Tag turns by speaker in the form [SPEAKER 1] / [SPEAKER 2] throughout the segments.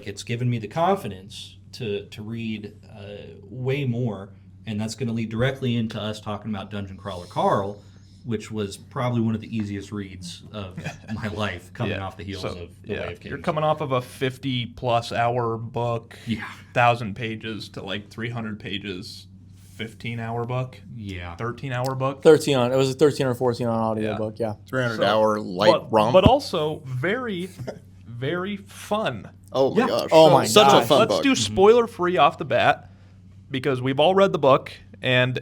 [SPEAKER 1] like it's given me the confidence to read way more, and that's going to lead directly into us talking about Dungeon Crawler Carl, which was probably one of the easiest reads of my life, coming off the heels of The Way of Kings.
[SPEAKER 2] You're coming off of a 50-plus hour book, 1,000 pages to like 300 pages, 15-hour book, 13-hour book.
[SPEAKER 3] 13 on. It was a 13 or 14 on audiobook. Yeah.
[SPEAKER 4] 300-hour light romp.
[SPEAKER 2] But also very, very fun.
[SPEAKER 4] Oh my gosh!
[SPEAKER 3] Oh my
[SPEAKER 4] Such
[SPEAKER 3] gosh.
[SPEAKER 4] a fun
[SPEAKER 2] Let's
[SPEAKER 4] book.
[SPEAKER 2] do spoiler free off the bat because we've all read the book and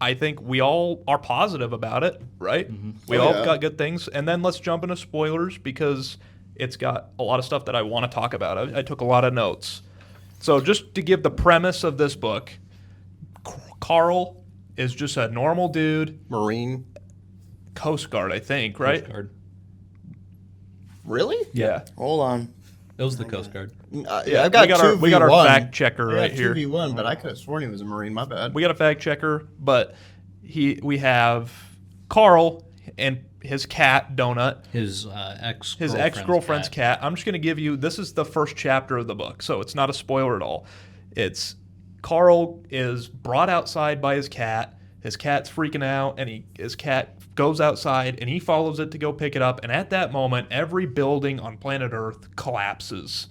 [SPEAKER 2] I think we all are positive about it, right? We all got good things. And then let's jump into spoilers because it's got a lot of stuff that I want to talk about. I took a lot of notes. So just to give the premise of this book, Carl is just a normal dude.
[SPEAKER 4] Marine.
[SPEAKER 2] Coast Guard, I think, right?
[SPEAKER 1] Coast Guard.
[SPEAKER 4] Really?
[SPEAKER 2] Yeah.
[SPEAKER 3] Hold on.
[SPEAKER 1] It was the Coast Guard.
[SPEAKER 4] Yeah, I've got
[SPEAKER 2] we got our fact checker right here.
[SPEAKER 4] 2v1, but I could have sworn he was a Marine. My bad.
[SPEAKER 2] We got a fact checker, but we have Carl and his cat Donut,
[SPEAKER 1] His
[SPEAKER 2] his ex-girlfriend's cat. I'm just going to give you, this is the first chapter of the book, so it's not a spoiler at all. It's Carl is brought outside by his cat. His cat's freaking out, and his cat goes outside, and he follows it to go pick it up. And at that moment, every building on planet Earth collapses,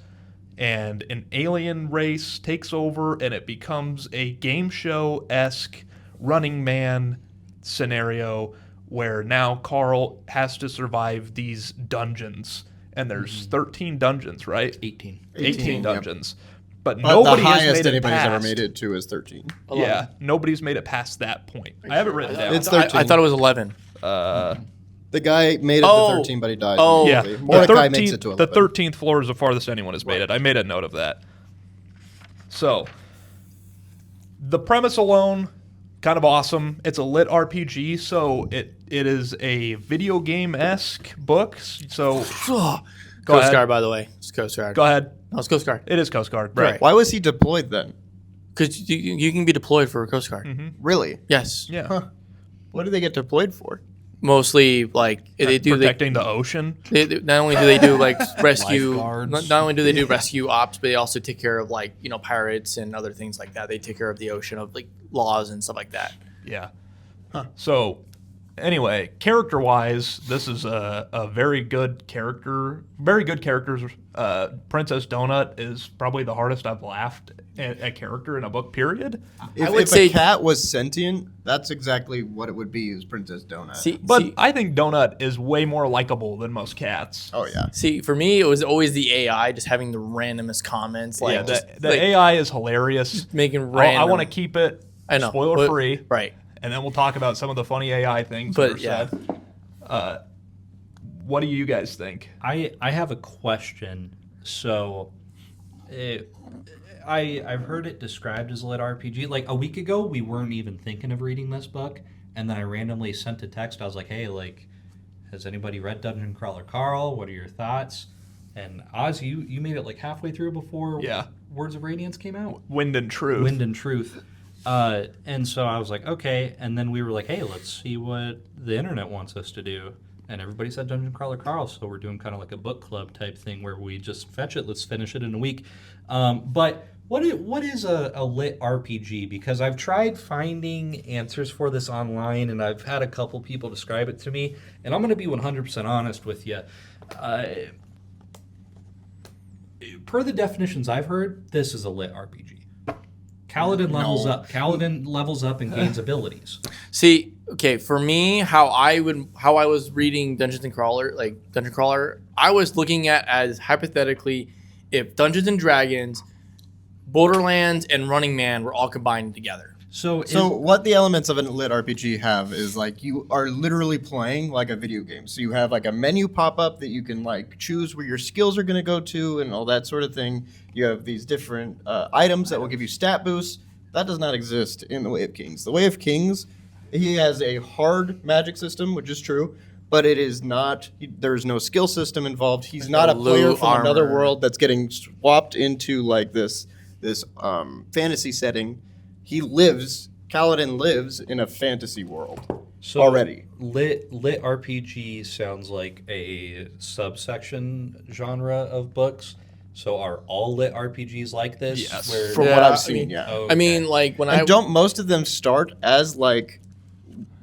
[SPEAKER 2] and an alien race takes over, and it becomes a game show-esque Running Man scenario where now Carl has to survive these dungeons. And there's 13 dungeons, right?
[SPEAKER 1] 18.
[SPEAKER 2] 18 dungeons. But
[SPEAKER 4] But
[SPEAKER 2] nobody
[SPEAKER 4] the
[SPEAKER 2] has
[SPEAKER 4] highest
[SPEAKER 2] made it
[SPEAKER 4] anybody's
[SPEAKER 2] past.
[SPEAKER 4] ever made it to is 13.
[SPEAKER 2] Yeah, nobody's made it past that point. I have it written down.
[SPEAKER 4] It's
[SPEAKER 3] I
[SPEAKER 4] 13.
[SPEAKER 3] thought it was 11.
[SPEAKER 4] The guy made it
[SPEAKER 3] Oh.
[SPEAKER 4] to 13, but he died.
[SPEAKER 3] Oh.
[SPEAKER 2] Yeah,
[SPEAKER 4] immediately. Mordecai makes it to
[SPEAKER 2] the
[SPEAKER 4] 11.
[SPEAKER 2] 13th floor is the farthest anyone has made it. I made a note of that. So, the premise alone, kind of awesome. It's a lit RPG, so it is a video game-esque book. So, go
[SPEAKER 3] Coast
[SPEAKER 2] ahead.
[SPEAKER 3] Guard, by the way. It's Coast Guard.
[SPEAKER 2] Go ahead.
[SPEAKER 3] No, it's Coast Guard.
[SPEAKER 2] It is Coast Guard.
[SPEAKER 3] Right.
[SPEAKER 4] Why was he deployed then?
[SPEAKER 3] Because you can be deployed for a Coast Guard.
[SPEAKER 4] Really?
[SPEAKER 3] Yes.
[SPEAKER 2] Yeah.
[SPEAKER 4] Huh. What do they get deployed for?
[SPEAKER 3] Mostly, like, they do...
[SPEAKER 2] Protecting the ocean.
[SPEAKER 3] Not only do they do like rescue,
[SPEAKER 1] Lifeguards.
[SPEAKER 3] not only do they do rescue ops, but they also take care of like pirates and other things like that. They take care of the ocean, of like laws and stuff like that.
[SPEAKER 2] Yeah. So, anyway, character-wise, this is a very good character. Very good characters. Princess Donut is probably the hardest I've laughed at a character in a book, period.
[SPEAKER 4] If a cat was sentient, that's exactly what it would be, is Princess Donut.
[SPEAKER 2] But I think Donut is way more likable than most cats.
[SPEAKER 4] Oh, yeah.
[SPEAKER 3] See, for me, it was always the AI just having the randomest comments, like
[SPEAKER 2] Yeah, the AI is hilarious.
[SPEAKER 3] making
[SPEAKER 2] I
[SPEAKER 3] random.
[SPEAKER 2] want to keep it
[SPEAKER 3] I know,
[SPEAKER 2] spoiler-free.
[SPEAKER 3] right?
[SPEAKER 2] And then we'll talk about some of the funny AI things that
[SPEAKER 3] But,
[SPEAKER 2] are
[SPEAKER 3] yeah.
[SPEAKER 2] said. What do you guys think?
[SPEAKER 1] I have a question. So, I've heard it described as a lit RPG. Like a week ago, we weren't even thinking of reading this book, and then I randomly sent a text. I was like, "Hey, like, has anybody read Dungeon Crawler Carl? What are your thoughts?" And Oz, you made it like halfway through before Words of Radiance came out.
[SPEAKER 2] Wind and Truth.
[SPEAKER 1] Wind and Truth. And so I was like, okay. And then we were like, hey, let's see what the internet wants us to do. And everybody said Dungeon Crawler Carl, so we're doing kind of like a book club type thing where we just fetch it. Let's finish it in a week. But what is a lit RPG? Because I've tried finding answers for this online, and I've had a couple people describe it to me. And I'm going to be 100% honest with you. Per the definitions I've heard, this is a lit RPG. Kaladin levels up. Kaladin levels up and gains abilities.
[SPEAKER 3] See, okay, for me, how I was reading Dungeon Crawler, I was looking at as hypothetically if Dungeons and Dragons, Borderlands, and Running Man were all combined together.
[SPEAKER 1] So
[SPEAKER 4] what the elements of a lit RPG have is like you are literally playing like a video game. So you have like a menu pop up that you can like choose where your skills are going to go to and all that sort of thing. You have these different items that will give you stat boosts. That does not exist in the Way of Kings. The Way of Kings, he has a hard magic system, which is true, but it is not. There is no skill system involved. He's not a player from another world that's getting swapped into like this fantasy setting. Kaladin lives in a fantasy world already.
[SPEAKER 1] Lit RPG sounds like a subsection genre of books. So are all lit RPGs like this?
[SPEAKER 2] Yes.
[SPEAKER 1] Where-
[SPEAKER 4] From
[SPEAKER 3] Yeah,
[SPEAKER 4] what
[SPEAKER 3] I
[SPEAKER 4] I've seen,
[SPEAKER 3] mean-
[SPEAKER 4] yeah.
[SPEAKER 1] Okay.
[SPEAKER 3] I mean, like when
[SPEAKER 4] And
[SPEAKER 3] I
[SPEAKER 4] don't most of them start as like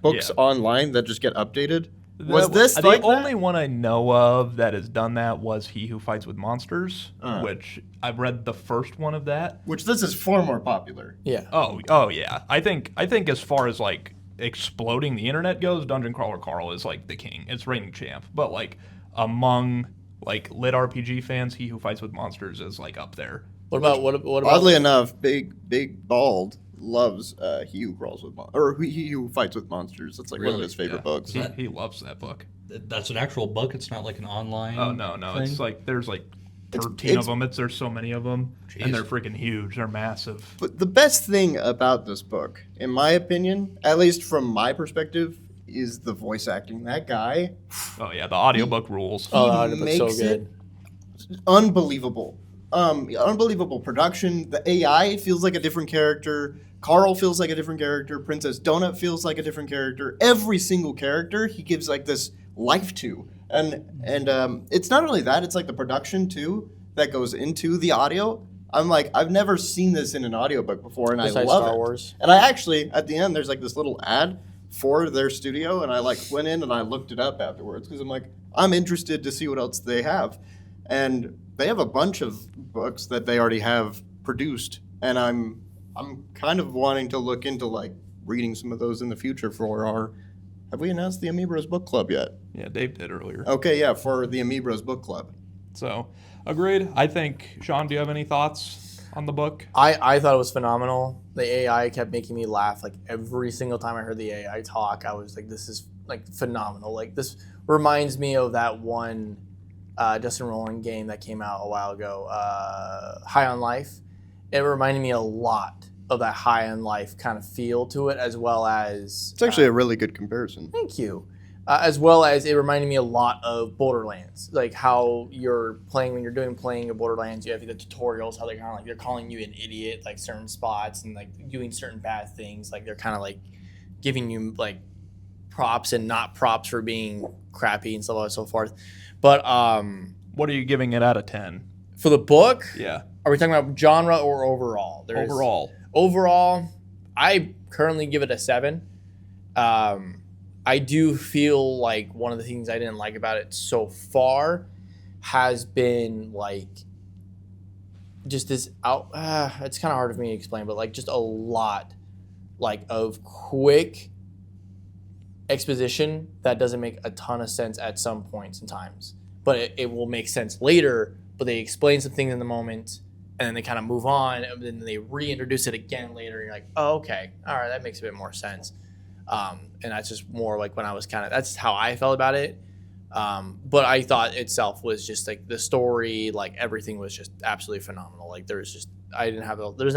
[SPEAKER 4] books
[SPEAKER 2] Yeah.
[SPEAKER 4] online that just get updated? Was
[SPEAKER 2] The-
[SPEAKER 4] this
[SPEAKER 2] the
[SPEAKER 4] like that?
[SPEAKER 2] only one I know of that has done that was He Who Fights with Monsters, which I've read the first one of that.
[SPEAKER 4] Which this is far more popular.
[SPEAKER 3] yeah.
[SPEAKER 2] Oh yeah. I think as far as like exploding the internet goes, Dungeon Crawler Carl is like the king. It's reigning champ. But like among like lit RPG fans, He Who Fights with Monsters is like up there.
[SPEAKER 3] What about what about
[SPEAKER 4] Oddly enough, Big Bald loves He Who Crawls with He Who Fights with Monsters. That's like one of
[SPEAKER 1] Really?
[SPEAKER 4] his favorite
[SPEAKER 2] Yeah.
[SPEAKER 4] books.
[SPEAKER 2] He loves that book.
[SPEAKER 1] That's an actual book. It's not like an online.
[SPEAKER 2] Oh no,
[SPEAKER 1] thing?
[SPEAKER 2] it's like there's like 13
[SPEAKER 4] it's-
[SPEAKER 2] of them. There's so many of them,
[SPEAKER 1] Jeez.
[SPEAKER 2] and they're freaking huge. They're massive.
[SPEAKER 4] But the best thing about this book, in my opinion, at least from my perspective, is the voice acting. That guy,
[SPEAKER 2] Oh yeah, the audiobook rules.
[SPEAKER 3] Oh,
[SPEAKER 4] he
[SPEAKER 3] that would've been so
[SPEAKER 4] makes
[SPEAKER 3] good.
[SPEAKER 4] it unbelievable. Unbelievable production. The AI feels like a different character. Carl feels like a different character. Princess Donut feels like a different character. Every single character he gives like this life to, and it's not only that. It's like the production too that goes into the audio. I'm like, I've never seen this in an audiobook before, and
[SPEAKER 3] Besides
[SPEAKER 4] I love
[SPEAKER 3] Star
[SPEAKER 4] it.
[SPEAKER 3] Wars.
[SPEAKER 4] And I actually, at the end, there's like this little ad for their studio, and I like went in and I looked it up afterwards because I'm like, I'm interested to see what else they have, and they have a bunch of books that they already have produced, and I'm kind of wanting to look into like reading some of those in the future for our. Have we announced the Amoebros Book Club yet?
[SPEAKER 2] Yeah, Dave did earlier.
[SPEAKER 4] Okay, yeah, for the Amoebros Book Club.
[SPEAKER 2] So, agreed. I think, Sean, do you have any thoughts on the book?
[SPEAKER 3] I thought it was phenomenal. The AI kept making me laugh. Like every single time I heard the AI talk, I was like, this is like phenomenal. Like this reminds me of that one Justin Roiland game that came out a while ago, High on Life. It reminded me a lot of that High on Life kind of feel to it, as well as
[SPEAKER 4] It's actually a really good comparison.
[SPEAKER 3] thank you. As well as it reminded me a lot of Borderlands, like how you're playing when you're playing of Borderlands. You have the tutorials, how they're kind of like they're calling you an idiot, like certain spots, and like doing certain bad things. Like they're kind of like giving you like props and not props for being crappy and so on and so forth. But
[SPEAKER 2] What are you giving it out of 10?
[SPEAKER 3] for the book,
[SPEAKER 2] Yeah,
[SPEAKER 3] are we talking about genre or overall? Overall, I currently give it a 7. I do feel like one of the things I didn't like about it so far has been like just this out. It's kind of hard for me to explain, but like just a lot like of quick exposition that doesn't make a ton of sense at some points and times, but it will make sense later. But they explain some things in the moment, and then they kind of move on, and then they reintroduce it again later. And you're like, oh, okay, all right, that makes a bit more sense. And that's just more like when I was that's how I felt about it. But I thought itself was just like the story, like everything was just absolutely phenomenal. Like there's not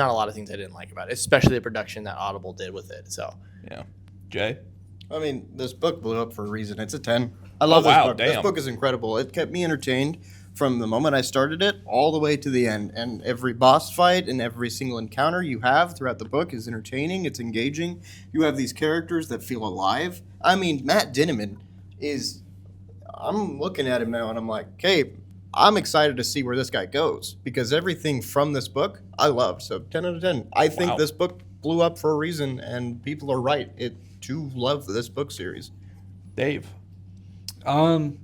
[SPEAKER 3] a lot of things I didn't like about it, especially the production that Audible did with it. So
[SPEAKER 2] Yeah. Jay?
[SPEAKER 4] I mean, this book blew up for a reason. It's a 10. I love
[SPEAKER 2] wow,
[SPEAKER 4] this book. This
[SPEAKER 2] damn.
[SPEAKER 4] book is incredible. It kept me entertained from the moment I started it all the way to the end. And every boss fight and every single encounter you have throughout the book is entertaining. It's engaging. You have these characters that feel alive. I mean, Matt Dinniman is... I'm looking at him now and I'm like, okay, I'm excited to see where this guy goes because everything from this book I loved. So 10 out of 10. I think
[SPEAKER 2] Wow.
[SPEAKER 4] this book blew up for a reason and people are right. It to love this book series.
[SPEAKER 2] Dave?
[SPEAKER 1] I'm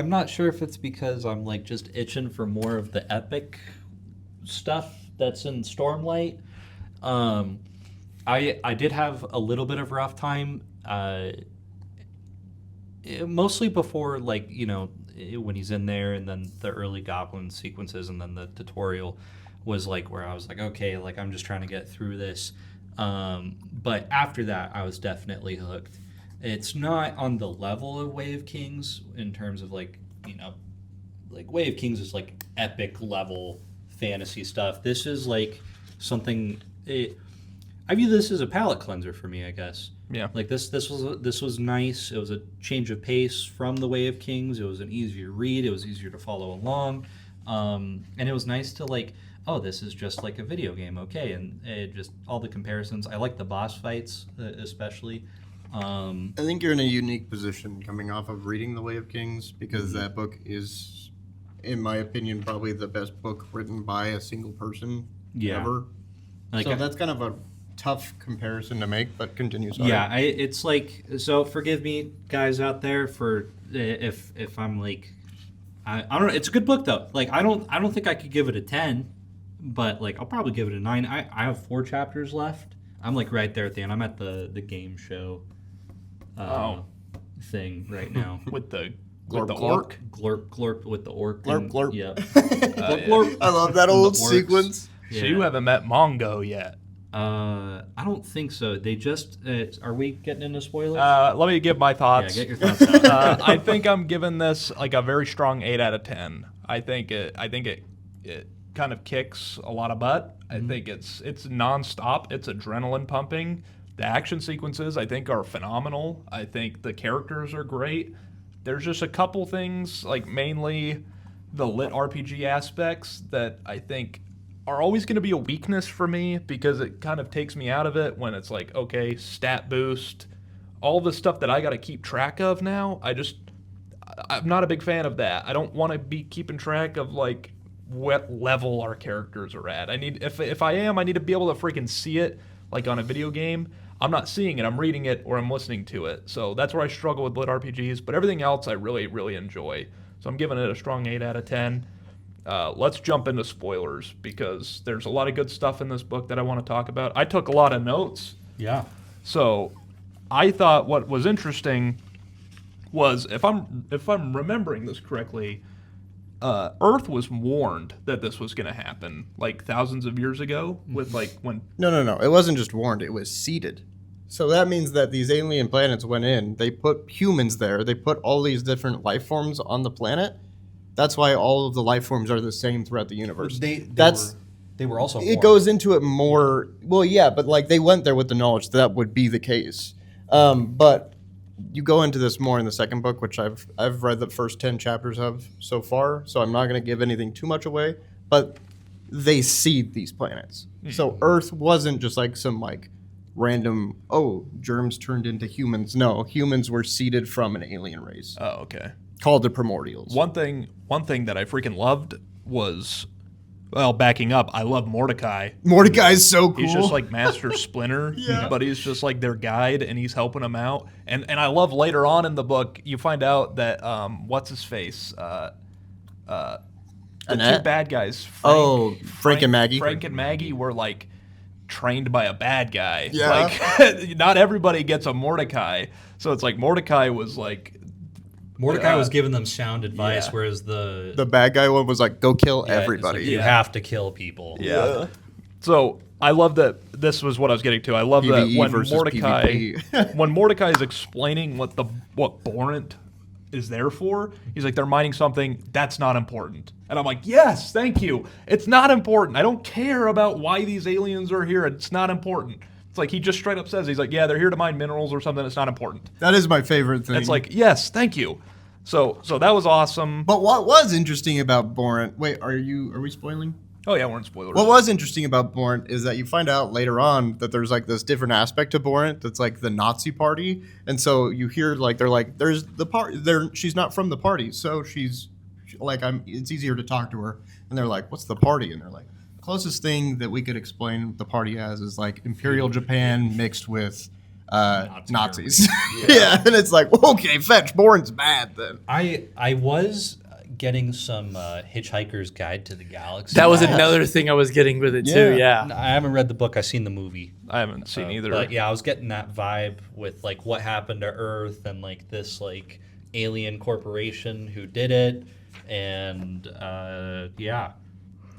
[SPEAKER 1] not sure if it's because I'm like just itching for more of the epic stuff that's in Stormlight. I did have a little bit of rough time, mostly before when he's in there, and then the early goblin sequences, and then the tutorial was like where I was like, okay, like I'm just trying to get through this. But after that, I was definitely hooked. It's not on the level of Way of Kings in terms of like Way of Kings is like epic level fantasy stuff. This is like something. I view this as a palate cleanser for me, I guess.
[SPEAKER 2] Yeah.
[SPEAKER 1] Like this was nice. It was a change of pace from the Way of Kings. It was an easier read. It was easier to follow along, and it was nice to like. Oh, this is just like a video game, okay? And it just all the comparisons. I like the boss fights, especially.
[SPEAKER 4] I think you're in a unique position coming off of reading The Way of Kings because that book is in my opinion, probably the best book written by a single person
[SPEAKER 1] Yeah.
[SPEAKER 4] ever.
[SPEAKER 1] Like,
[SPEAKER 4] So that's kind of a tough comparison to make, but continue. Sorry.
[SPEAKER 1] yeah, it's like, so forgive me, guys out there, for if I'm like, I don't know. It's a good book though. Like I don't think I could give it a 10, but like I'll probably give it a 9. I have 4 chapters left. I'm like right there at the end. I'm at the game show thing right now.
[SPEAKER 2] with the
[SPEAKER 4] Glorp,
[SPEAKER 2] orc.
[SPEAKER 1] Glorp with the orc.
[SPEAKER 4] Glorp,
[SPEAKER 1] and-
[SPEAKER 4] glorp.
[SPEAKER 1] Yeah.
[SPEAKER 2] Yeah.
[SPEAKER 1] Glorp.
[SPEAKER 4] I love that old
[SPEAKER 1] The orcs.
[SPEAKER 4] sequence.
[SPEAKER 2] So you haven't met Mongo yet.
[SPEAKER 1] I don't think so. They just are we getting into spoilers?
[SPEAKER 2] Let me give my
[SPEAKER 1] yeah,
[SPEAKER 2] thoughts.
[SPEAKER 1] get your thoughts out.
[SPEAKER 2] I think I'm giving this like a very strong 8 out of 10. I think it kind of kicks a lot of butt. I think it's nonstop. It's adrenaline pumping. The action sequences I think are phenomenal. I think the characters are great. There's just a couple things, like mainly the lit RPG aspects, that I think are always going to be a weakness for me, because it kind of takes me out of it when it's like, okay, stat boost, all the stuff that I got to keep track of now. I'm not a big fan of that. I don't want to be keeping track of like what level our characters are at. I need, if I am, I need to be able to freaking see it like on a video game. I'm not seeing it, I'm reading it, or I'm listening to it. So that's where I struggle with lit RPGs, but everything else I really, really enjoy. So I'm giving it a strong 8 out of 10. Let's jump into spoilers, because there's a lot of good stuff in this book that I want to talk about. I took a lot of notes.
[SPEAKER 1] Yeah.
[SPEAKER 2] So I thought what was interesting was, if I'm remembering this correctly, Earth was warned that this was going to happen like thousands of years ago, with like when
[SPEAKER 4] No. It wasn't just warned. It was seeded. So that means that these alien planets went in. They put humans there. They put all these different life forms on the planet. That's why all of the life forms are the same throughout the universe.
[SPEAKER 1] They were also
[SPEAKER 4] It goes into it more. Well, yeah, but like they went there with the knowledge that would be the case. But you go into this more in the second book, which I've read the first 10 chapters of so far. So I'm not going to give anything too much away. But they seed these planets. So Earth wasn't just like some like random, oh, germs turned into humans. No, humans were seeded from an alien race
[SPEAKER 2] oh, okay.
[SPEAKER 4] called the Primordials.
[SPEAKER 2] One thing that I freaking loved was, well, backing up, I love Mordecai.
[SPEAKER 4] Mordecai's so cool.
[SPEAKER 2] He's just like Master Splinter,
[SPEAKER 4] Yeah.
[SPEAKER 2] but he's just like their guide, and he's helping them out. And I love later on in the book, you find out that what's his face, the two
[SPEAKER 4] Annette?
[SPEAKER 2] bad guys.
[SPEAKER 4] Frank and Maggie.
[SPEAKER 2] Frank and Maggie were like trained by a bad guy.
[SPEAKER 4] Yeah.
[SPEAKER 2] Like not everybody gets a Mordecai, so it's like Mordecai was like.
[SPEAKER 1] Mordecai was giving them sound advice,
[SPEAKER 2] Yeah.
[SPEAKER 1] whereas the
[SPEAKER 4] The bad guy one was like, go kill
[SPEAKER 1] yeah, it's
[SPEAKER 4] everybody.
[SPEAKER 1] like, you have to kill people.
[SPEAKER 2] Yeah. So I love that. This was what I was getting to. I love that
[SPEAKER 4] PvE
[SPEAKER 2] when
[SPEAKER 4] versus
[SPEAKER 2] Mordecai,
[SPEAKER 4] PvP.
[SPEAKER 2] when Mordecai is explaining what Borant is there for, he's like, they're mining something that's not important. And I'm like, yes, thank you. It's not important. I don't care about why these aliens are here. It's not important. It's like he just straight up says, he's like, yeah, they're here to mine minerals or something. It's not important.
[SPEAKER 4] That is my favorite thing.
[SPEAKER 2] It's like, yes, thank you. So that was awesome.
[SPEAKER 4] But what was interesting about Borant? Wait, are we spoiling?
[SPEAKER 2] Oh yeah, we're in spoilers.
[SPEAKER 4] What was interesting about Borant is that you find out later on that there's like this different aspect to Borant that's like the Nazi party, and so you hear like they're like, there's the part there. She's not from the party, so she's like, it's easier to talk to her. And they're like, what's the party? And they're like, closest thing that we could explain the party as is like Imperial Japan mixed with Nazis. Yeah, and it's like, okay, fetch, Borant's bad then.
[SPEAKER 1] I was getting some Hitchhiker's Guide to the Galaxy.
[SPEAKER 3] That was another thing I was getting with it too. Yeah.
[SPEAKER 1] I haven't read the book. I've seen the movie.
[SPEAKER 2] I haven't seen either.
[SPEAKER 1] But yeah, I was getting that vibe with like what happened to Earth and like this like alien corporation who did it, and yeah,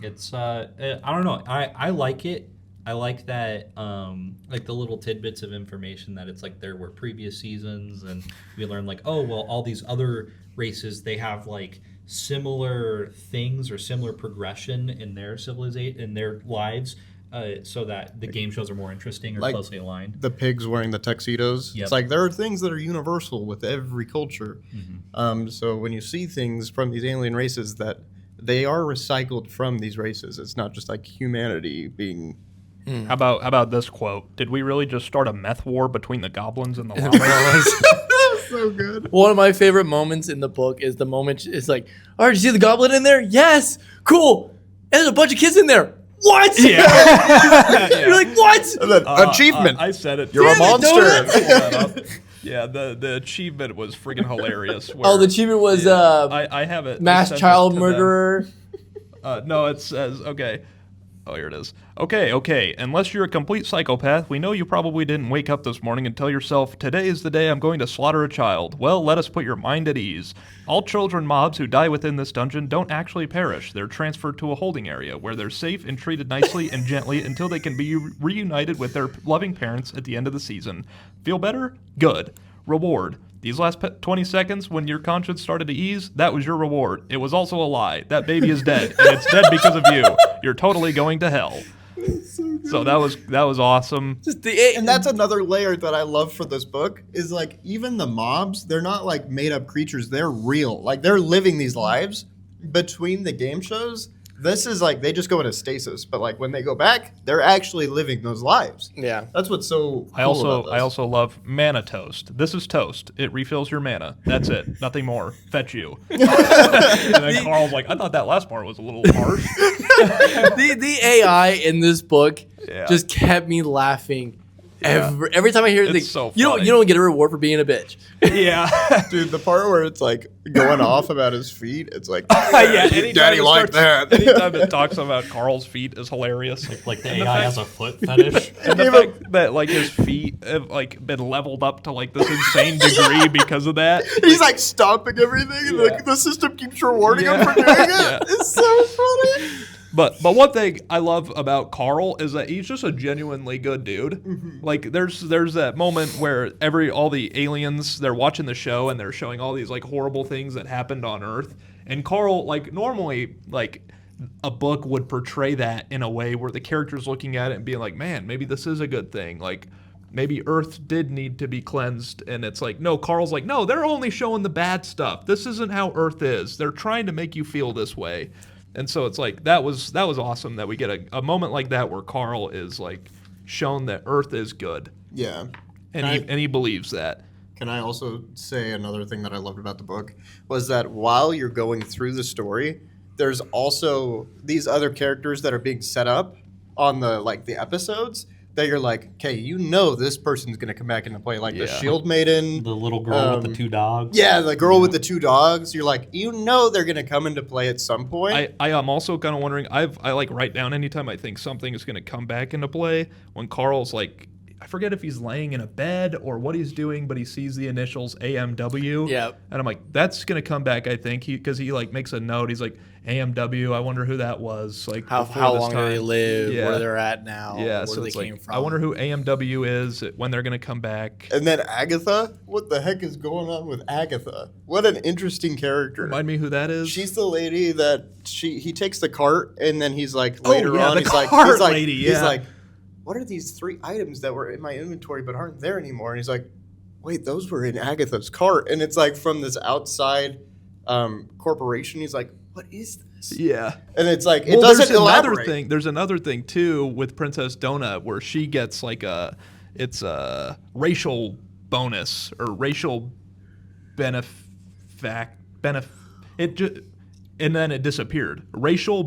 [SPEAKER 1] it's I don't know. I like it. I like that like the little tidbits of information that it's like there were previous seasons, and we learn like, oh well, all these other races, they have like similar things or similar progression in their civilization, in their lives, so that the game shows are more interesting or
[SPEAKER 4] Like-
[SPEAKER 1] closely aligned.
[SPEAKER 4] The pigs wearing the tuxedos.
[SPEAKER 1] Yep.
[SPEAKER 4] It's like there are things that are universal with every culture. So when you see things from these alien races, that they are recycled from these races. It's not just like humanity being.
[SPEAKER 2] How about this quote? Did we really just start a meth war between the goblins and the llamas?
[SPEAKER 4] so good.
[SPEAKER 3] One of my favorite moments in the book is the moment it's like, all right, you see the goblin in there? Yes, cool. And there's a bunch of kids in there. What?
[SPEAKER 2] Yeah.
[SPEAKER 3] You're like, what?
[SPEAKER 4] And then, achievement.
[SPEAKER 2] I said it.
[SPEAKER 4] You're a
[SPEAKER 3] Damn it,
[SPEAKER 4] monster.
[SPEAKER 2] Yeah, the achievement was freaking hilarious.
[SPEAKER 3] Oh, the achievement was
[SPEAKER 2] I have it. I
[SPEAKER 3] mass
[SPEAKER 2] sent
[SPEAKER 3] child
[SPEAKER 2] this to them.
[SPEAKER 3] murderer.
[SPEAKER 2] No, it says, okay. Oh, here it is. Okay. Unless you're a complete psychopath, we know you probably didn't wake up this morning and tell yourself, today is the day I'm going to slaughter a child. Well, let us put your mind at ease. All children mobs who die within this dungeon don't actually perish. They're transferred to a holding area where they're safe and treated nicely and gently until they can be reunited with their loving parents at the end of the season. Feel better? Good. Reward. These last 20 seconds when your conscience started to ease, that was your reward. It was also a lie. That baby is dead, and it's dead because of you. You're totally going to hell. So that was awesome.
[SPEAKER 4] And that's another layer that I love for this book is like even the mobs, they're not like made up creatures. They're real. Like they're living these lives between the game shows. This is like they just go into stasis, but like when they go back, they're actually living those lives.
[SPEAKER 3] Yeah.
[SPEAKER 4] That's what's so cool
[SPEAKER 2] I also love mana toast. This is toast. It refills your mana. That's it. Nothing more. Fetch you. And then Carl's like, I thought that last part was a little harsh.
[SPEAKER 3] the AI in this book
[SPEAKER 2] Yeah.
[SPEAKER 3] just kept me laughing. Every time I hear
[SPEAKER 2] It's so
[SPEAKER 3] you
[SPEAKER 2] funny.
[SPEAKER 3] don't get a reward for being a bitch.
[SPEAKER 2] Yeah.
[SPEAKER 4] Dude, the part where it's like going off about his feet, it's like,
[SPEAKER 2] Yeah, anytime
[SPEAKER 4] Daddy
[SPEAKER 2] it
[SPEAKER 4] liked
[SPEAKER 2] starts-
[SPEAKER 4] that.
[SPEAKER 2] Anytime it talks about Carl's feet is hilarious.
[SPEAKER 1] Like the
[SPEAKER 2] And
[SPEAKER 1] AI
[SPEAKER 2] fact-
[SPEAKER 1] has a foot fetish.
[SPEAKER 2] And the fact that like his feet have like been leveled up to like this insane degree because of that.
[SPEAKER 4] He's like stomping everything, and like the system keeps rewarding him for doing it.
[SPEAKER 2] Yeah.
[SPEAKER 4] It's so funny.
[SPEAKER 2] But one thing I love about Carl is that he's just a genuinely good dude. Like there's that moment where all the aliens, they're watching the show and they're showing all these like horrible things that happened on Earth. And Carl, like normally like a book would portray that in a way where the character's looking at it and being like, man, maybe this is a good thing. Like maybe Earth did need to be cleansed. And it's like, no, Carl's like, no, they're only showing the bad stuff. This isn't how Earth is. They're trying to make you feel this way. And so it's like that was awesome that we get a moment like that where Carl is like shown that Earth is good,
[SPEAKER 4] Yeah.
[SPEAKER 2] and he believes that.
[SPEAKER 4] Can I also say another thing that I loved about the book was that while you're going through the story, there's also these other characters that are being set up on the episodes that you're like, okay, you know this person's gonna come back into play, like the
[SPEAKER 2] Yeah.
[SPEAKER 4] Shield Maiden.
[SPEAKER 1] The little girl with the two dogs.
[SPEAKER 4] Yeah, the girl with the two dogs. You're like, you know they're gonna come into play at some point.
[SPEAKER 2] I am also kind of wondering. I like write down anytime I think something is going to come back into play when Carl's like, I forget if he's laying in a bed or what he's doing, but he sees the initials AMW.
[SPEAKER 3] Yep.
[SPEAKER 2] And I'm like, that's going to come back, I think, because he like makes a note. He's like, AMW, I wonder who that was. Like
[SPEAKER 3] How
[SPEAKER 2] before
[SPEAKER 3] how
[SPEAKER 2] this
[SPEAKER 3] long do
[SPEAKER 2] time.
[SPEAKER 3] they live?
[SPEAKER 2] Yeah.
[SPEAKER 3] Where they're at now?
[SPEAKER 2] Yeah,
[SPEAKER 3] Where
[SPEAKER 2] so
[SPEAKER 3] they
[SPEAKER 2] it's
[SPEAKER 3] came
[SPEAKER 2] like,
[SPEAKER 3] from?
[SPEAKER 2] I wonder who AMW is, when they're going to come back.
[SPEAKER 4] and then Agatha, what the heck is going on with Agatha? What an interesting character.
[SPEAKER 2] Remind me who that is.
[SPEAKER 4] She's the lady that he takes the cart and then he's like
[SPEAKER 2] Oh,
[SPEAKER 4] later
[SPEAKER 2] yeah,
[SPEAKER 4] on
[SPEAKER 2] the
[SPEAKER 4] he's like
[SPEAKER 2] cart lady,
[SPEAKER 4] he's
[SPEAKER 2] yeah.
[SPEAKER 4] like, what are these 3 items that were in my inventory but aren't there anymore? And he's like, wait, those were in Agatha's cart. And it's like from this outside corporation. He's like, what is this?
[SPEAKER 2] Yeah.
[SPEAKER 4] And it's like it
[SPEAKER 2] Well,
[SPEAKER 4] doesn't
[SPEAKER 2] there's another
[SPEAKER 4] elaborate.
[SPEAKER 2] thing. There's another thing too with Princess Donut where she gets like a racial bonus or racial and then it disappeared. Racial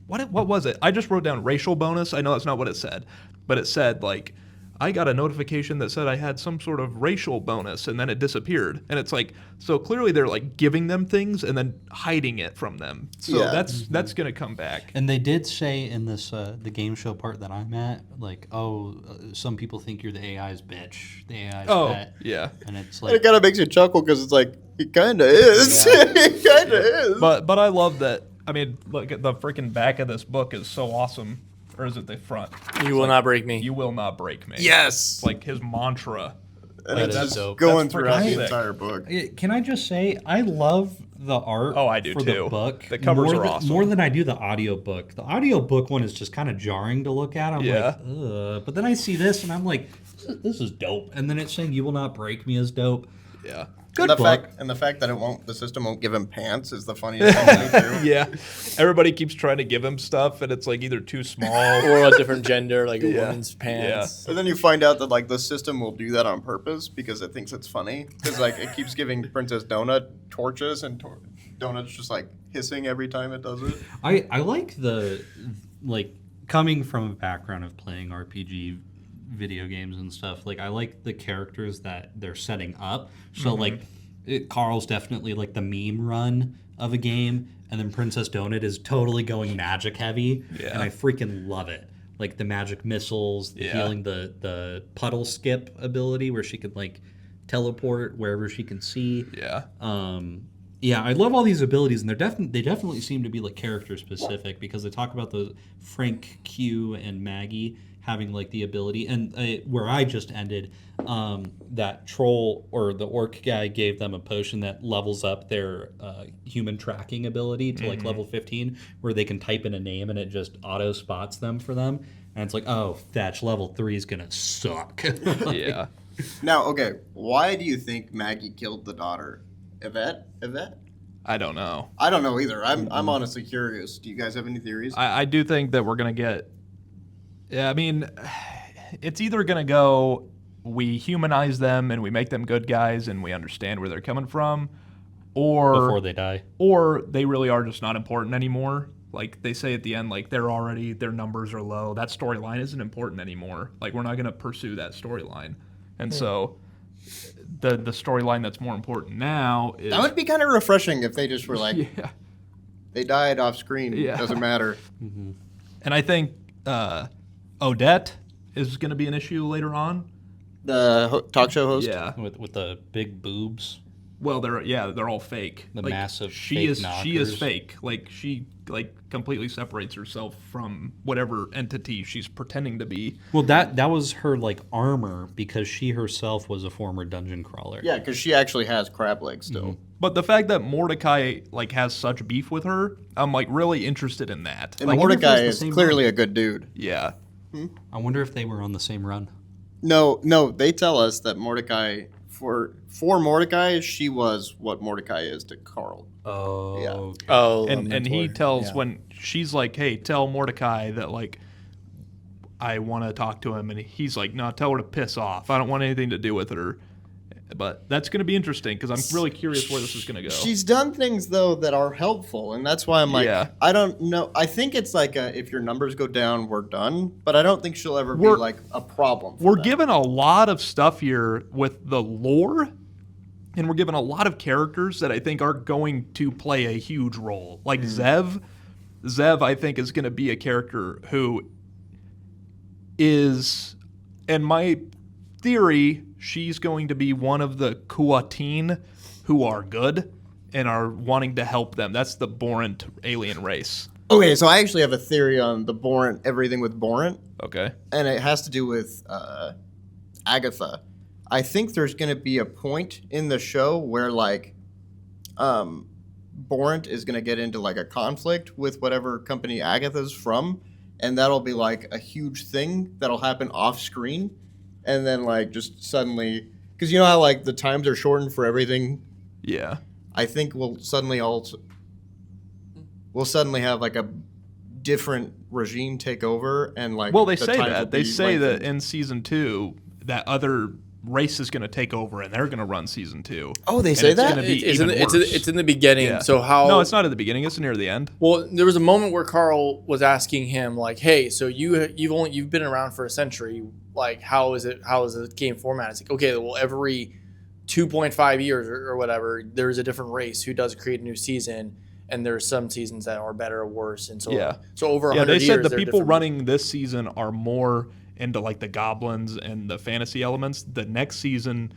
[SPEAKER 2] what was it? I just wrote down racial bonus. I know that's not what it said, but it said like I got a notification that said I had some sort of racial bonus and then it disappeared. And it's like, so clearly they're like giving them things and then hiding it from them. So
[SPEAKER 4] Yeah.
[SPEAKER 2] that's going to come back.
[SPEAKER 1] And they did say in this the game show part that I'm at, like, some people think you're the AI's bitch, the AI's pet.
[SPEAKER 2] yeah.
[SPEAKER 1] And it's
[SPEAKER 4] And it
[SPEAKER 1] like,
[SPEAKER 4] kind of makes you chuckle because it's like he kind of is.
[SPEAKER 1] Yeah.
[SPEAKER 4] He kind of is.
[SPEAKER 2] But I love that. I mean, look at the freaking back of this book is so awesome. Or is it the front?
[SPEAKER 3] You will not break me.
[SPEAKER 2] You will not break me.
[SPEAKER 4] Yes.
[SPEAKER 2] It's like his mantra.
[SPEAKER 4] And
[SPEAKER 1] That
[SPEAKER 4] it's
[SPEAKER 1] is
[SPEAKER 4] just
[SPEAKER 1] dope.
[SPEAKER 4] going
[SPEAKER 2] That's
[SPEAKER 4] throughout
[SPEAKER 2] freaking
[SPEAKER 4] the
[SPEAKER 2] sick.
[SPEAKER 4] entire book.
[SPEAKER 1] Can I just say I love the art
[SPEAKER 2] Oh, I do
[SPEAKER 1] for
[SPEAKER 2] too.
[SPEAKER 1] the book.
[SPEAKER 2] The covers
[SPEAKER 1] more
[SPEAKER 2] are
[SPEAKER 1] than,
[SPEAKER 2] awesome.
[SPEAKER 1] More than I do the audiobook. The audiobook one is just kind of jarring to look at. I'm
[SPEAKER 2] Yeah.
[SPEAKER 1] like, ugh. But then I see this and I'm like, this is dope. And then it's saying you will not break me is dope.
[SPEAKER 2] Yeah.
[SPEAKER 1] Good
[SPEAKER 4] and
[SPEAKER 1] book.
[SPEAKER 4] the fact that the system won't give him pants is the funniest thing to me too.
[SPEAKER 2] Yeah, everybody keeps trying to give him stuff, and it's like either too small.
[SPEAKER 3] Or a different gender, like a
[SPEAKER 2] Yeah.
[SPEAKER 3] woman's pants.
[SPEAKER 4] And then you find out that like the system will do that on purpose because it thinks it's funny. Because like it keeps giving Princess Donut torches and Donut's just like hissing every time it does it.
[SPEAKER 1] I like coming from a background of playing RPG video games and stuff. Like I like the characters that they're setting up. So Carl's definitely like the meme run of a game, and then Princess Donut is totally going magic heavy, and I freaking love it. Like the magic missiles, the healing, the puddle skip ability where she can like teleport wherever she can see.
[SPEAKER 2] Yeah.
[SPEAKER 1] Yeah, I love all these abilities, and they definitely seem to be like character specific because they talk about the Frank, Q, and Maggie having like the ability, and where I just ended, that troll or the orc guy gave them a potion that levels up their human tracking ability to like level 15, where they can type in a name and it just auto spots them for them, and it's like, oh, Thatch, level 3 is gonna suck.
[SPEAKER 2] Yeah.
[SPEAKER 4] Now, okay, why do you think Maggie killed the daughter? Yvette?
[SPEAKER 2] I don't know.
[SPEAKER 4] I don't know either. I'm honestly curious. Do you guys have any theories?
[SPEAKER 2] I do think that we're gonna get. Yeah, I mean, it's either gonna go we humanize them and we make them good guys and we understand where they're coming from, or
[SPEAKER 1] Before they die.
[SPEAKER 2] or they really are just not important anymore. Like they say at the end, like their numbers are low. That storyline isn't important anymore. Like we're not gonna pursue that storyline, and so the storyline that's more important now is
[SPEAKER 4] That would be kind of refreshing if they just were like,
[SPEAKER 2] yeah.
[SPEAKER 4] they died off screen.
[SPEAKER 2] Yeah.
[SPEAKER 4] Doesn't matter.
[SPEAKER 2] And I think Odette is going to be an issue later on.
[SPEAKER 4] The talk show host?
[SPEAKER 2] Yeah.
[SPEAKER 1] With the big boobs.
[SPEAKER 2] Well, they're all fake.
[SPEAKER 1] The massive
[SPEAKER 2] she
[SPEAKER 1] fake
[SPEAKER 2] is she is
[SPEAKER 1] knockers.
[SPEAKER 2] fake. Like she completely separates herself from whatever entity she's pretending to be.
[SPEAKER 1] Well, that was her like armor because she herself was a former dungeon crawler.
[SPEAKER 4] Yeah, because she actually has crab legs still.
[SPEAKER 2] But the fact that Mordecai like has such beef with her, I'm like really interested in that.
[SPEAKER 4] And
[SPEAKER 2] Like,
[SPEAKER 1] wonder if
[SPEAKER 4] Mordecai
[SPEAKER 1] it was
[SPEAKER 4] is
[SPEAKER 1] the same
[SPEAKER 4] clearly a good dude.
[SPEAKER 2] yeah.
[SPEAKER 1] I wonder if they were on the same run.
[SPEAKER 4] No, they tell us that Mordecai, for Mordecai, she was what Mordecai is to Carl.
[SPEAKER 1] Oh.
[SPEAKER 4] Yeah.
[SPEAKER 1] Okay.
[SPEAKER 3] Oh,
[SPEAKER 2] And he tells when she's like, "Hey, tell Mordecai that like I want to talk to him," and he's like, "No, tell her to piss off. I don't want anything to do with her." But that's going to be interesting because I'm really curious where this is going to go.
[SPEAKER 4] She's done things though that are helpful, and that's why I'm like,
[SPEAKER 2] Yeah.
[SPEAKER 4] I don't know. I think it's like if your numbers go down, we're done. But I don't think she'll ever be
[SPEAKER 2] We're-
[SPEAKER 4] like a problem. For
[SPEAKER 2] We're
[SPEAKER 4] them.
[SPEAKER 2] given a lot of stuff here with the lore, and we're given a lot of characters that I think are going to play a huge role. Like Zev, I think, is going to be a character who is, in my theory, she's going to be one of the Kuatin who are good and are wanting to help them. That's the Borant alien race.
[SPEAKER 4] Okay, so I actually have a theory on the Borant, everything with Borant,
[SPEAKER 2] Okay.
[SPEAKER 4] and it has to do with Agatha. I think there's going to be a point in the show where like Borant is going to get into like a conflict with whatever company Agatha's from, and that'll be like a huge thing that'll happen off screen, and then like just suddenly, because you know how like the times are shortened for everything.
[SPEAKER 2] Yeah.
[SPEAKER 4] I think we'll suddenly have like a different regime take over, and like
[SPEAKER 2] Well, they
[SPEAKER 4] the
[SPEAKER 2] say
[SPEAKER 4] times will
[SPEAKER 2] that. They
[SPEAKER 4] be
[SPEAKER 2] say that
[SPEAKER 4] lengthened.
[SPEAKER 2] in season 2, that other race is going to take over and they're going to run season 2.
[SPEAKER 4] Oh, they
[SPEAKER 2] And
[SPEAKER 4] say
[SPEAKER 2] it's
[SPEAKER 4] that?
[SPEAKER 2] gonna be
[SPEAKER 3] it's in
[SPEAKER 2] even
[SPEAKER 3] the,
[SPEAKER 2] worse.
[SPEAKER 3] it's in the beginning.
[SPEAKER 2] Yeah.
[SPEAKER 3] So how?
[SPEAKER 2] No, it's not at the beginning. It's near the end.
[SPEAKER 3] Well, there was a moment where Carl was asking him, like, "Hey, so you've been around for a century. Like, how is the game format?" It's like, okay, well, every 2.5 years or whatever, there's a different race who does create a new season, and there's some seasons that are better or worse, and so
[SPEAKER 2] Yeah.
[SPEAKER 3] so over 100
[SPEAKER 2] Yeah, they
[SPEAKER 3] years,
[SPEAKER 2] said the
[SPEAKER 3] they're
[SPEAKER 2] people
[SPEAKER 3] different.
[SPEAKER 2] running this season are more into like the goblins and the fantasy elements. The next season,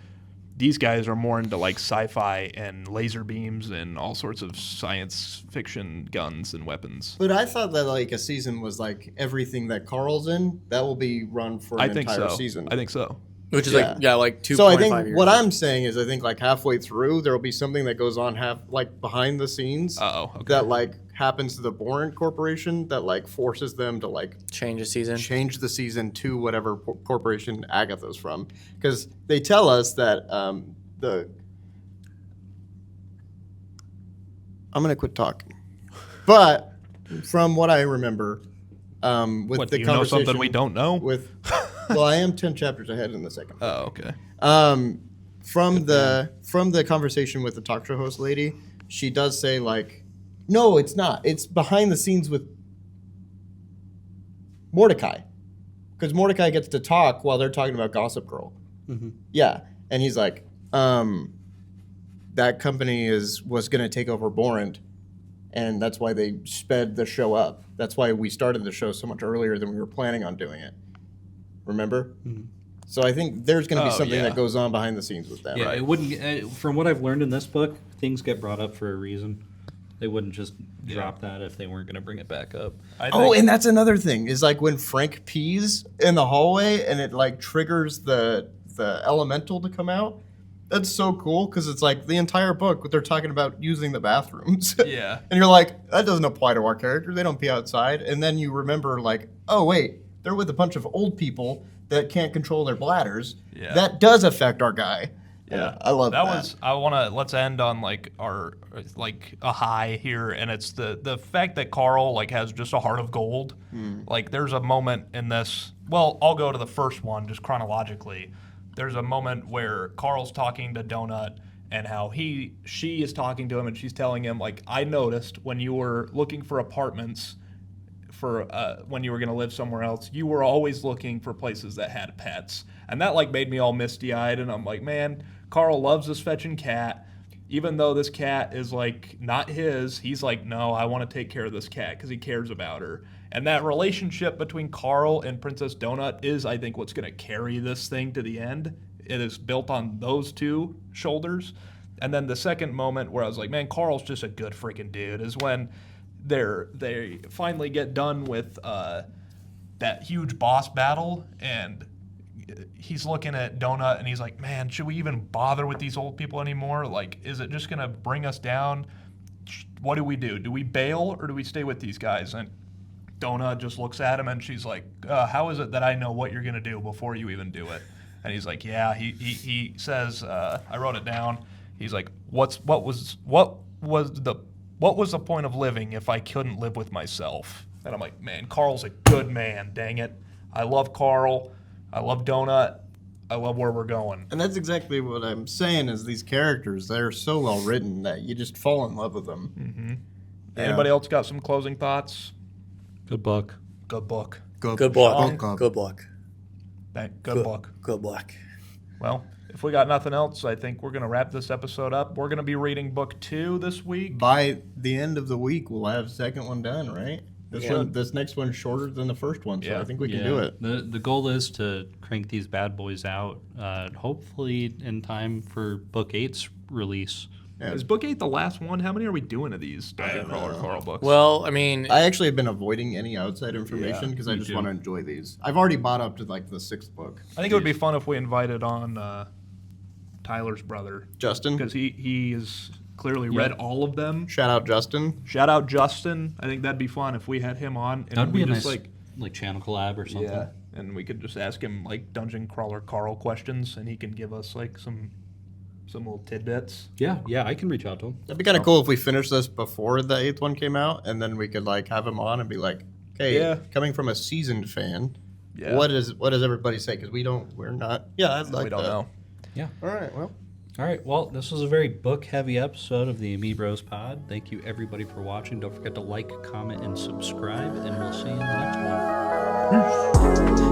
[SPEAKER 2] these guys are more into like sci-fi and laser beams and all sorts of science fiction guns and weapons.
[SPEAKER 4] But I thought that like a season was like everything that Carl's in. That will be run for
[SPEAKER 2] I
[SPEAKER 4] an
[SPEAKER 2] think
[SPEAKER 4] entire
[SPEAKER 2] so.
[SPEAKER 4] season.
[SPEAKER 2] I think so.
[SPEAKER 3] which is
[SPEAKER 4] Yeah.
[SPEAKER 3] like 2.5
[SPEAKER 4] So I think
[SPEAKER 3] years.
[SPEAKER 4] what I'm saying is I think like halfway through there will be something that goes on like behind the scenes
[SPEAKER 2] Oh, okay.
[SPEAKER 4] that like happens to the Borant Corporation that like forces them to like
[SPEAKER 3] change the season.
[SPEAKER 4] change the season to whatever corporation Agatha's from, because they tell us that I'm gonna quit talking. But from what I remember, with
[SPEAKER 2] What,
[SPEAKER 4] the
[SPEAKER 2] do you know
[SPEAKER 4] conversation
[SPEAKER 2] something we don't know?
[SPEAKER 4] with, well, I am 10 chapters ahead in the second.
[SPEAKER 2] Oh, okay.
[SPEAKER 4] From the conversation with the talk show host lady, she does say like, no, it's not. It's behind the scenes with Mordecai, because Mordecai gets to talk while they're talking about Gossip Girl.
[SPEAKER 1] Mm-hmm.
[SPEAKER 4] Yeah, and he's like, that company was going to take over Borand, and that's why they sped the show up. That's why we started the show so much earlier than we were planning on doing it. Remember?
[SPEAKER 1] Mm-hmm.
[SPEAKER 4] So I think there's going to be something
[SPEAKER 2] yeah.
[SPEAKER 4] that goes on behind the scenes with that.
[SPEAKER 1] Yeah, it wouldn't. From what I've learned in this book, things get brought up for a reason. They wouldn't just drop that if they weren't going to bring it back up.
[SPEAKER 4] Oh, and that's another thing is like when Frank pees in the hallway and it like triggers the elemental to come out. That's so cool because it's like the entire book they're talking about using the bathrooms.
[SPEAKER 2] Yeah.
[SPEAKER 4] And you're like, that doesn't apply to our character. They don't pee outside. And then you remember like, oh wait, they're with a bunch of old people that can't control their bladders.
[SPEAKER 2] Yeah.
[SPEAKER 4] That does affect our guy.
[SPEAKER 2] Yeah,
[SPEAKER 4] I love that.
[SPEAKER 2] Let's end on like a high here, and it's the fact that Carl like has just a heart of gold. Like there's a moment in this. Well, I'll go to the first one just chronologically. There's a moment where Carl's talking to Donut, and how she is talking to him, and she's telling him like, I noticed when you were looking for apartments for when you were going to live somewhere else, you were always looking for places that had pets. And that like made me all misty-eyed, and I'm like, man, Carl loves this fetching cat. Even though this cat is like not his, he's like, no, I want to take care of this cat because he cares about her. And that relationship between Carl and Princess Donut is, I think, what's going to carry this thing to the end. It is built on those two shoulders. And then the second moment where I was like, man, Carl's just a good freaking dude is when they finally get done with that huge boss battle, and he's looking at Donut and he's like, man, should we even bother with these old people anymore? Like, is it just going to bring us down? What do we do? Do we bail or do we stay with these guys? And Donut just looks at him and she's like, how is it that I know what you're going to do before you even do it? And he's like, yeah, he says, I wrote it down. He's like, what was the point of living if I couldn't live with myself? And I'm like, man, Carl's a good man, dang it. I love Carl. I love Donut. I love where we're going.
[SPEAKER 4] And that's exactly what I'm saying is these characters, they're so well written that you just fall in love with them.
[SPEAKER 2] Mm-hmm.
[SPEAKER 4] Yeah.
[SPEAKER 2] Anybody else got some closing thoughts?
[SPEAKER 1] Good book.
[SPEAKER 2] Good book.
[SPEAKER 3] Good
[SPEAKER 4] Sean.
[SPEAKER 3] luck. Good luck.
[SPEAKER 2] Good book.
[SPEAKER 3] Good luck.
[SPEAKER 2] Well, if we got nothing else, I think we're going to wrap this episode up. We're going to be reading book 2 this week.
[SPEAKER 4] By the end of the week, we'll have the second one done, right?
[SPEAKER 2] Yeah.
[SPEAKER 4] This next one's shorter than the first one, so
[SPEAKER 2] Yeah.
[SPEAKER 4] I think we can do it.
[SPEAKER 1] The goal is to crank these bad boys out, hopefully in time for Book 8's release.
[SPEAKER 4] Yeah.
[SPEAKER 2] Is book 8 the last one? How many are we doing of these Dungeon Crawler Carl books?
[SPEAKER 3] Well, I mean,
[SPEAKER 4] I actually have been avoiding any outside information
[SPEAKER 2] Yeah,
[SPEAKER 4] because I
[SPEAKER 1] me
[SPEAKER 4] just
[SPEAKER 1] too.
[SPEAKER 4] want to enjoy these. I've already bought up to like the 6th book.
[SPEAKER 2] I think it would be fun if we invited on Tyler's brother,
[SPEAKER 4] Justin,
[SPEAKER 2] because he has clearly read all of them.
[SPEAKER 4] shout out Justin.
[SPEAKER 2] Shout out Justin. I think that'd be fun if we had him on. And
[SPEAKER 1] That'd be
[SPEAKER 2] we
[SPEAKER 1] a
[SPEAKER 2] just
[SPEAKER 1] nice like channel collab or something.
[SPEAKER 2] yeah, and we could just ask him like Dungeon Crawler Carl questions, and he can give us like some little tidbits.
[SPEAKER 1] Yeah, I can reach out to him.
[SPEAKER 4] That'd be kind of cool if we finished this before the 8th one came out, and then we could like have him on and be like, "Okay,
[SPEAKER 2] Yeah.
[SPEAKER 4] coming from a seasoned fan,
[SPEAKER 2] Yeah.
[SPEAKER 4] what does everybody say?" Because we're not. Yeah, I'd like
[SPEAKER 2] we don't
[SPEAKER 4] that.
[SPEAKER 2] know.
[SPEAKER 4] All right, well.
[SPEAKER 1] All right, well, this was a very book-heavy episode of the Me Bros Pod. Thank you, everybody, for watching. Don't forget to like, comment, and subscribe, and we'll see you in the next one.
[SPEAKER 2] Peace.